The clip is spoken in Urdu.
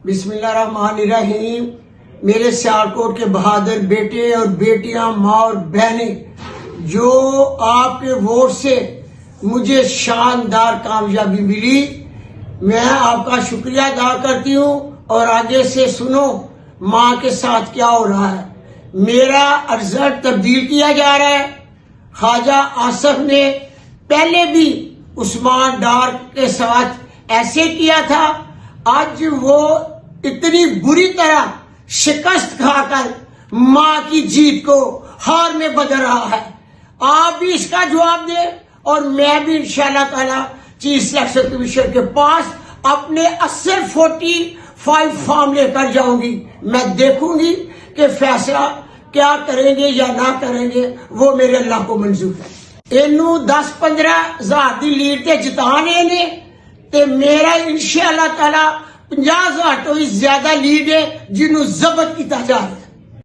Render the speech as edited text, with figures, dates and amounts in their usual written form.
بسم اللہ الرحمن الرحیم۔ میرے سیالکوٹ کے بہادر بیٹے اور بیٹیاں، ماں اور بہنیں، جو آپ کے ووٹ سے مجھے شاندار کامیابی ملی، میں آپ کا شکریہ ادا کرتی ہوں۔ اور آگے سے سنو ماں کے ساتھ کیا ہو رہا ہے۔ میرا رزلٹ تبدیل کیا جا رہا ہے۔ خواجہ آصف نے پہلے بھی عثمان ڈار کے ساتھ ایسے کیا تھا، آج وہ اتنی بری طرح شکست کھا کر ماں کی جیت کو ہار میں بدل رہا ہے۔ آپ بھی اس کا جواب دیں اور میں بھی انشاءاللہ تعالی چیف الیکشن کمیشن کے پاس اپنے 45 فارم لے کر جاؤں گی۔ میں دیکھوں گی کہ فیصلہ کیا کریں گے یا نہ کریں گے، وہ میرے اللہ کو منظور ہے۔ اینو 10-15 ہزار دی لیڈ تے جتانے نے تے میرا انشاءاللہ تعالی 50,000 تو زیادہ لیڈ ہے جنہوں ضبط کیتا جا رہا ہے۔